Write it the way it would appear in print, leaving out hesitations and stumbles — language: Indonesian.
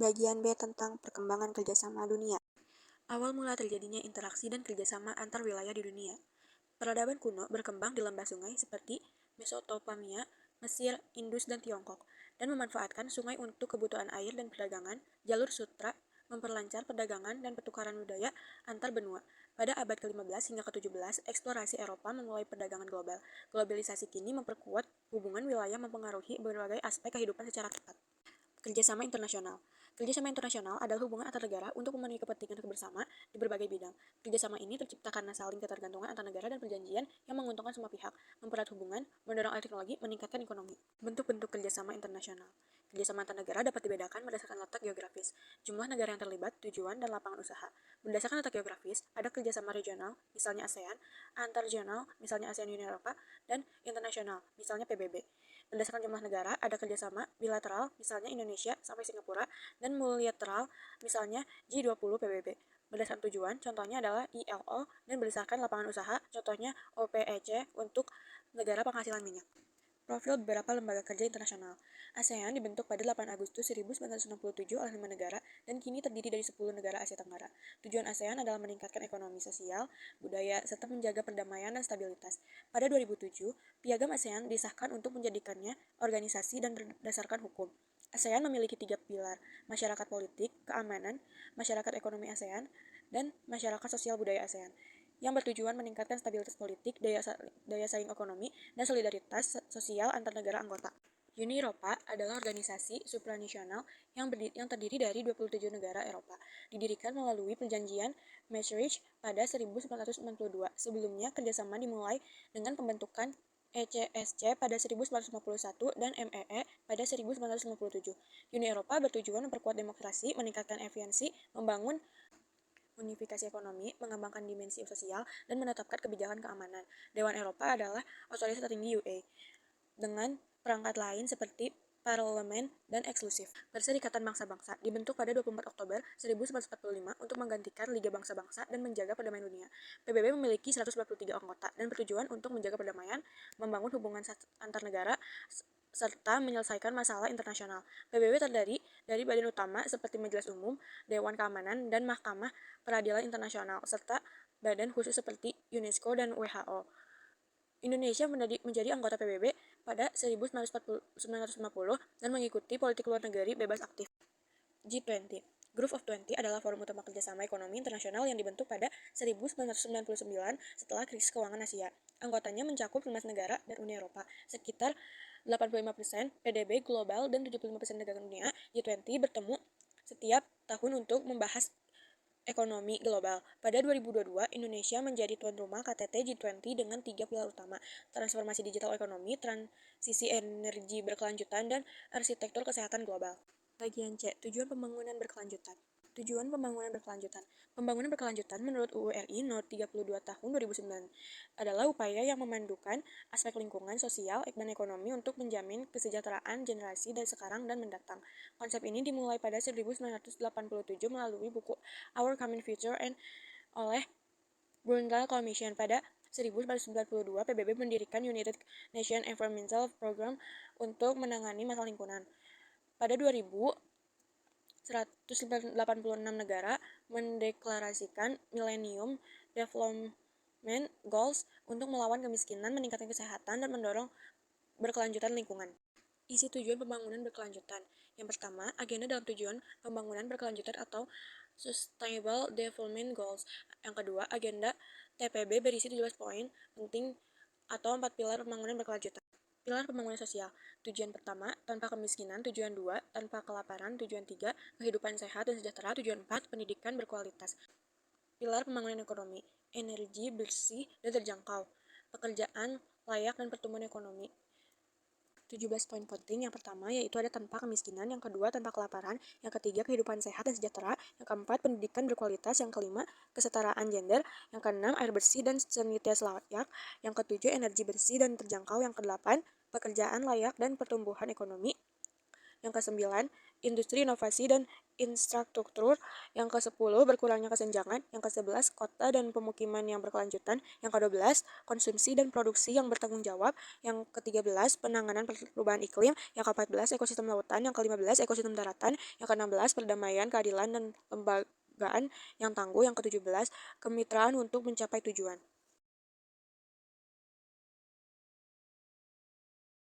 Bagian B tentang perkembangan kerjasama dunia. Awal mula terjadinya interaksi dan kerjasama antar wilayah di dunia. Peradaban kuno berkembang di lembah sungai seperti Mesopotamia, Mesir, Indus, dan Tiongkok, dan memanfaatkan sungai untuk kebutuhan air dan perdagangan. Jalur sutra memperlancar perdagangan dan pertukaran budaya antar benua. Pada abad ke-15 hingga ke-17, eksplorasi Eropa memulai perdagangan global. Globalisasi kini memperkuat hubungan wilayah mempengaruhi berbagai aspek kehidupan secara ketat. Kerjasama internasional. Kerjasama internasional adalah hubungan antar negara untuk memenuhi kepentingan bersama di berbagai bidang. Kerjasama ini tercipta karena saling ketergantungan antar negara dan perjanjian yang menguntungkan semua pihak, mempererat hubungan, mendorong alih teknologi, meningkatkan ekonomi. Bentuk-bentuk kerjasama internasional. Kerjasama antar negara dapat dibedakan berdasarkan letak geografis, jumlah negara yang terlibat, tujuan, dan lapangan usaha. Berdasarkan letak geografis, ada kerjasama regional, misalnya ASEAN, antar regional, misalnya ASEAN Uni Eropa, dan internasional, misalnya PBB. Berdasarkan jumlah negara, ada kerjasama bilateral, misalnya Indonesia sampai Singapura, dan multilateral, misalnya G20 PBB. Berdasarkan tujuan, contohnya adalah ILO, dan berdasarkan lapangan usaha, contohnya OPEC untuk negara penghasilan minyak. Profil beberapa lembaga kerja internasional. ASEAN dibentuk pada 8 Agustus 1967 oleh 5 negara dan kini terdiri dari 10 negara Asia Tenggara. Tujuan ASEAN adalah meningkatkan ekonomi, sosial, budaya, serta menjaga perdamaian dan stabilitas. Pada 2007, Piagam ASEAN disahkan untuk menjadikannya organisasi dan berdasarkan hukum. ASEAN memiliki 3 pilar, masyarakat politik, keamanan, masyarakat ekonomi ASEAN, dan masyarakat sosial budaya ASEAN, yang bertujuan meningkatkan stabilitas politik, daya saing ekonomi, dan solidaritas sosial antar negara anggota. Uni Eropa adalah organisasi supranasional yang terdiri dari 27 negara Eropa. Didirikan melalui perjanjian Maastricht pada 1992. Sebelumnya, kerjasama dimulai dengan pembentukan ECSC pada 1951 dan MEE pada 1957. Uni Eropa bertujuan memperkuat demokrasi, meningkatkan efisiensi, membangun unifikasi ekonomi, mengembangkan dimensi sosial, dan menetapkan kebijakan keamanan. Dewan Eropa adalah otoritas tertinggi UE, dengan perangkat lain seperti parlemen dan eksklusif. Perserikatan Bangsa-Bangsa dibentuk pada 24 Oktober 1945 untuk menggantikan Liga Bangsa-Bangsa dan menjaga perdamaian dunia. PBB memiliki 143 anggota dan bertujuan untuk menjaga perdamaian, membangun hubungan antar negara, serta menyelesaikan masalah internasional. PBB terdiri dari badan utama seperti Majelis Umum, Dewan Keamanan, dan Mahkamah Peradilan Internasional, serta badan khusus seperti UNESCO dan WHO. Indonesia menjadi anggota PBB pada 1950 dan mengikuti politik luar negeri bebas aktif. G20. Group of 20 adalah forum utama kerjasama ekonomi internasional yang dibentuk pada 1999 setelah krisis keuangan Asia. Anggotanya mencakup 15 negara dan Uni Eropa. Sekitar 85% PDB global dan 75% negara dunia. G20 bertemu setiap tahun untuk membahas ekonomi global. Pada 2022, Indonesia menjadi tuan rumah KTT G20 dengan 3 pilar utama: transformasi digital ekonomi, transisi energi berkelanjutan, dan arsitektur kesehatan global. Bagian C. Tujuan pembangunan berkelanjutan. Tujuan pembangunan berkelanjutan. Pembangunan berkelanjutan menurut UU RI No. 32 Tahun 2009 adalah upaya yang memandukan aspek lingkungan, sosial, dan ekonomi untuk menjamin kesejahteraan generasi dari sekarang dan mendatang. Konsep ini dimulai pada 1987 melalui buku Our Common Future oleh Brundtland Commission. Pada 1992, PBB mendirikan United Nations Environmental Programme untuk menangani masalah lingkungan. Pada 2000, 186 negara mendeklarasikan Millennium Development Goals untuk melawan kemiskinan, meningkatkan kesehatan, dan mendorong berkelanjutan lingkungan. Isi tujuan pembangunan berkelanjutan. Yang pertama, agenda dalam tujuan pembangunan berkelanjutan atau Sustainable Development Goals. Yang kedua, agenda TPB berisi 17 poin penting atau 4 pilar pembangunan berkelanjutan. Pilar pembangunan sosial. Tujuan pertama, tanpa kemiskinan. Tujuan 2, tanpa kelaparan. Tujuan 3, kehidupan sehat dan sejahtera. Tujuan 4, pendidikan berkualitas. Pilar pembangunan ekonomi. Energi bersih dan terjangkau, pekerjaan layak, dan pertumbuhan ekonomi. 17 poin penting. Yang pertama yaitu ada tanpa kemiskinan, yang kedua tanpa kelaparan, yang ketiga kehidupan sehat dan sejahtera, yang keempat pendidikan berkualitas, yang kelima kesetaraan gender, yang keenam air bersih dan sanitasi layak, yang ketujuh energi bersih dan terjangkau, yang kedelapan pekerjaan layak dan pertumbuhan ekonomi, yang kesembilan industri, inovasi, dan infrastruktur. Yang ke-10, berkurangnya kesenjangan. Yang ke-11, kota dan pemukiman yang berkelanjutan. Yang ke-12, konsumsi dan produksi yang bertanggung jawab. Yang ke-13, penanganan perubahan iklim. Yang ke-14, ekosistem lautan. Yang ke-15, ekosistem daratan. Yang ke-16, perdamaian, keadilan, dan lembagaan yang tangguh. Yang ke-17, kemitraan untuk mencapai tujuan.